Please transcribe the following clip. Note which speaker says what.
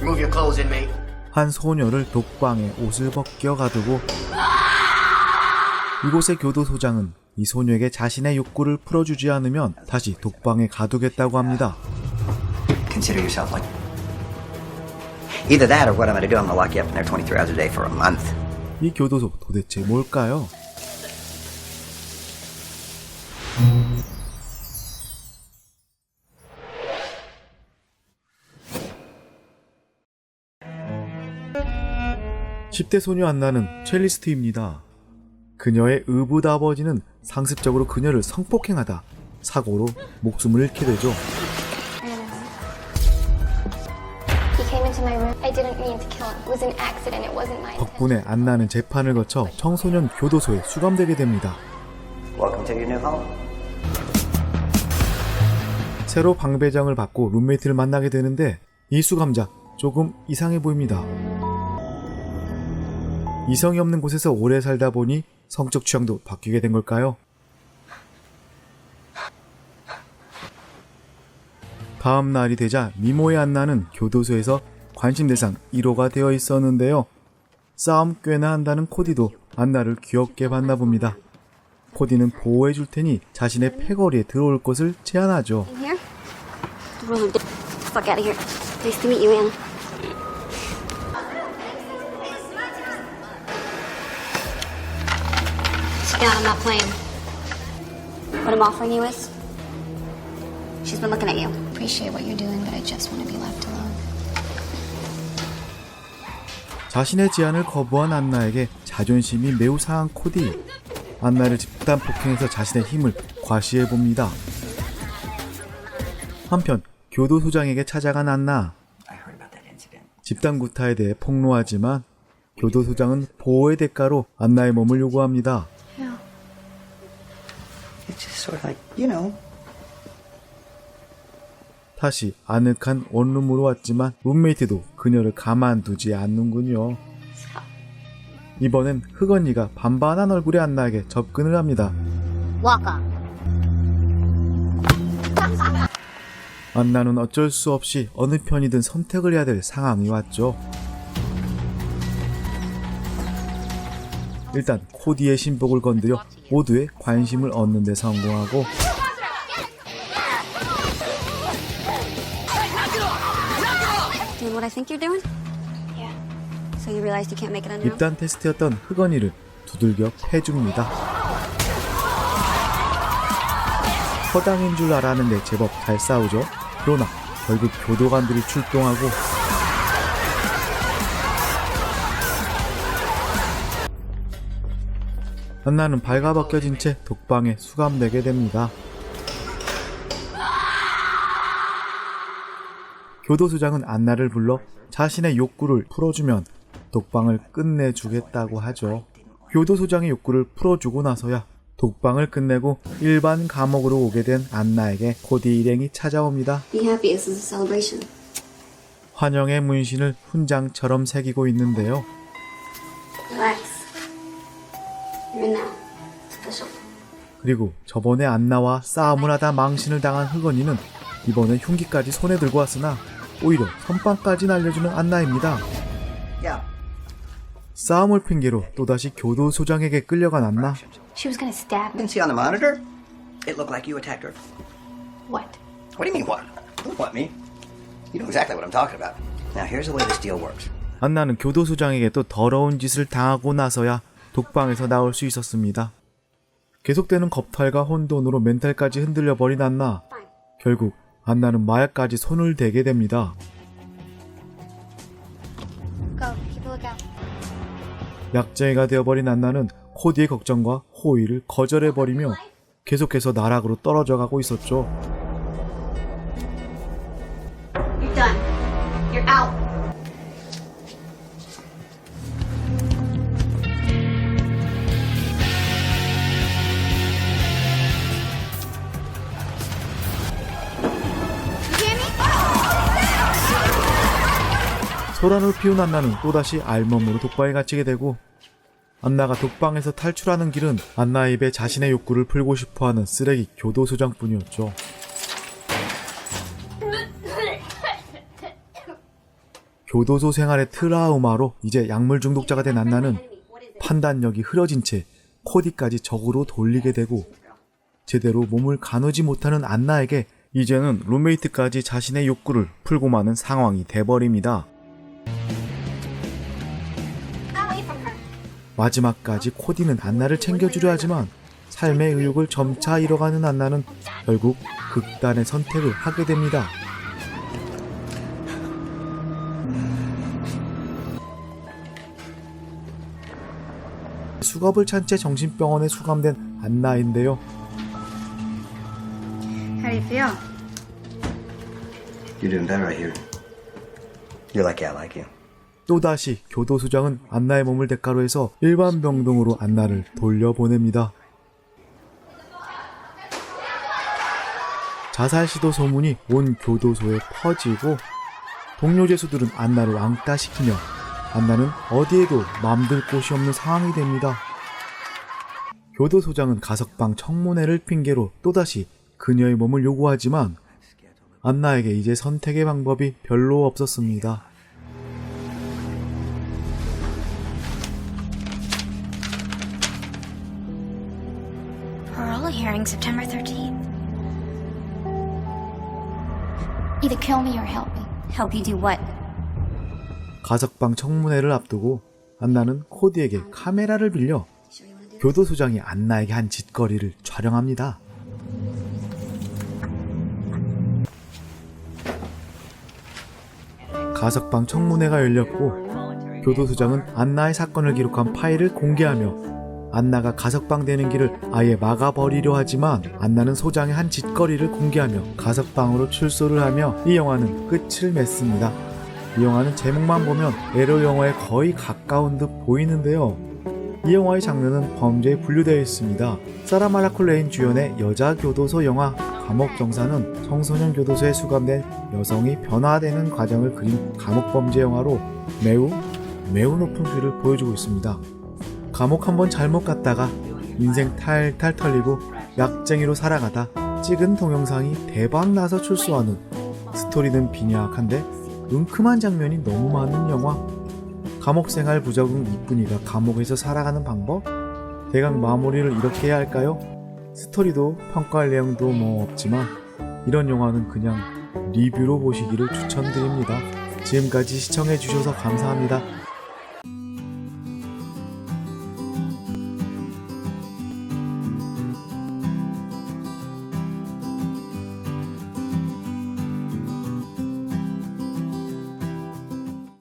Speaker 1: Move your clothes, inmate.
Speaker 2: 한 소녀를 독방에 옷을 벗겨 가두고 이곳의 교도소장은 이 소녀에게 자신의 욕구를 풀어주지 않으면 다시 독방에 가두겠다고 합니다.
Speaker 3: Consider yourself like either that or what I'm going to do. I'm going to lock you up in there 23 hours a day for a month.
Speaker 2: 이 교도소 도대체 뭘까요? (10대) 소녀 안나는 첼리스트입니다. 그녀의 의붓아버지는 상습적으로 그녀를 성폭행하다 사고로 목숨을 잃게 되죠. 덕분에 안나는 재판을 거쳐 청소년 교도소에 수감되게 됩니다.
Speaker 3: Welcome to your new home.
Speaker 2: 새로 방배정을 받고 룸메이트를 만나게 되는데 이 수감자 조금 이상해 보입니다. 이성이 없는 곳에서 오래 살다 보니 성적 취향도 바뀌게 된 걸까요? 다음 날이 되자 미모의 안나는 교도소에서 관심 대상 1호가 되어 있었는데요. 싸움 꽤나 한다는 코디도 안나를 귀엽게 봤나 봅니다. 코디는 보호해 줄 테니 자신의 패거리에 들어올 것을 제안하죠.
Speaker 4: Fuck out of here. Nice to meet you, Anna. God, I'm not playing. What I'm offering you is, she's been looking at you.
Speaker 5: Appreciate what you're doing, but I just want to be left alone.
Speaker 2: 자신의 제안을 거부한 안나에게 자존심이 매우 상한 코디. 안나를 집단 폭행해서 자신의 힘을 과시해 봅니다. 한편 교도소장에게 찾아간 안나. 집단 구타에 대해 폭로하지만 교도소장은 보호의 대가로 안나의 몸을 요구합니다.
Speaker 3: It's just sort of like, you know.
Speaker 2: 다시 아늑한 원룸으로 왔지만 룸메이트도 그녀를 가만두지 않는군요. 이번엔 흑언니가 반반한 얼굴의 안나에게 접근을 합니다. 안나는 어쩔 수 없이 어느 편이든 선택을 해야 될 상황이 왔죠. 일단 코디의 신복을 건드려 모두의 관심을 얻는 데 성공하고
Speaker 4: Doing what I think you're doing? Yeah. So you realized you can't make it on your own?
Speaker 2: 입단 테스트였던 흑언니를 두들겨 패줍니다. 허당인 줄 알았는데 제법 잘 싸우죠. 그러나 결국 교도관들이 출동하고 안나는 발가벗겨진 채 독방에 수감되게 됩니다. 교도소장은 안나를 불러 자신의 욕구를 풀어주면 독방을 끝내주겠다고 하죠. 교도소장의 욕구를 풀어주고 나서야 독방을 끝내고 일반 감옥으로 오게 된 안나에게 코디 일행이 찾아옵니다.
Speaker 4: Be happy, this is a celebration.
Speaker 2: 환영의 문신을 훈장처럼 새기고 있는데요.
Speaker 4: Relax. You're in now. It's official.
Speaker 2: 그리고 저번에 안나와 싸움을 하다 망신을 당한 흑언니는 이번에 흉기까지 손에 들고 왔으나 오히려 선빵까지 날려주는 안나입니다.
Speaker 3: Yeah.
Speaker 2: 싸움을 핑계로 또다시 교도소장에게 끌려간 안나.
Speaker 5: She was gonna stab
Speaker 3: You
Speaker 5: me.
Speaker 3: can see on the monitor, it looked like you attacked her.
Speaker 5: What?
Speaker 3: What do you mean, what? Don't what me? You know exactly what I'm talking about. Now, here's the way this deal works.
Speaker 2: 안나는 교도소장에게 또 더러운 짓을 당하고 나서야 독방에서 나올 수 있었습니다. 계속되는 겁탈과 혼돈으로 멘탈까지 흔들려버린 안나. 결국 안나는 마약까지 손을 대게 됩니다.
Speaker 4: Go. Keep a lookout.
Speaker 2: 약쟁이가 되어버린 안나는 코디의 걱정과 호의를 거절해버리며 계속해서 나락으로 떨어져가고 있었죠.
Speaker 4: You're done. You're out.
Speaker 2: 소란을 피운 안나는 또다시 알몸으로 독방에 갇히게 되고 안나가 독방에서 탈출하는 길은 안나의 입에 자신의 욕구를 풀고 싶어하는 쓰레기 교도소장뿐이었죠. 교도소 생활의 트라우마로 이제 약물 중독자가 된 안나는 판단력이 흐려진 채 코디까지 적으로 돌리게 되고 제대로 몸을 가누지 못하는 안나에게 이제는 룸메이트까지 자신의 욕구를 풀고 마는 상황이 돼버립니다. 마지막까지 코디는 안나를 챙겨주려 하지만 삶의 의욕을 점차 잃어가는 안나는 결국 극단의 선택을 하게 됩니다. 수갑을 찬 채 정신병원에 수감된 안나인데요.
Speaker 4: How do you feel?
Speaker 3: You're doing better right here. You're lucky I like you.
Speaker 2: 또다시 교도소장은 안나의 몸을 대가로 해서 일반 병동으로 안나를 돌려보냅니다. 자살 시도 소문이 온 교도소에 퍼지고 동료 죄수들은 안나를 왕따시키며 안나는 어디에도 맘들 곳이 없는 상황이 됩니다. 교도소장은 가석방 청문회를 핑계로 또다시 그녀의 몸을 요구하지만 안나에게 이제 선택의 방법이 별로 없었습니다.
Speaker 5: Parole hearing September 13th. Either kill me or help me.
Speaker 4: Help you do what?
Speaker 2: 가석방 청문회를 앞두고 안나는 코디에게 카메라를 빌려 교도소장이 안나에게 한 짓거리를 촬영합니다. 가석방 청문회가 열렸고 교도소장은 안나의 사건을 기록한 파일을 공개하며 안나가 가석방되는 길을 아예 막아버리려 하지만 안나는 소장의 한 짓거리를 공개하며 가석방으로 출소를 하며 이 영화는 끝을 맺습니다. 이 영화는 제목만 보면 에러 영화에 거의 가까운 듯 보이는데요. 이 영화의 장르는 범죄에 분류되어 있습니다. 사라 말라콜레인 주연의 여자 교도소 영화 감옥 경사는 청소년 교도소에 수감된 여성이 변화되는 과정을 그린 감옥 범죄 영화로 매우 높은 뷰를 보여주고 있습니다. 감옥 한번 잘못 갔다가 인생 탈탈 털리고 약쟁이로 살아가다 찍은 동영상이 대박 나서 출소하는 스토리는 빈약한데 은큼한 장면이 너무 많은 영화. 감옥생활 부적응 이쁜이가 감옥에서 살아가는 방법? 대강 마무리를 이렇게 해야 할까요? 스토리도 평가할 내용도 뭐 없지만 이런 영화는 그냥 리뷰로 보시기를 추천드립니다. 지금까지 시청해주셔서 감사합니다.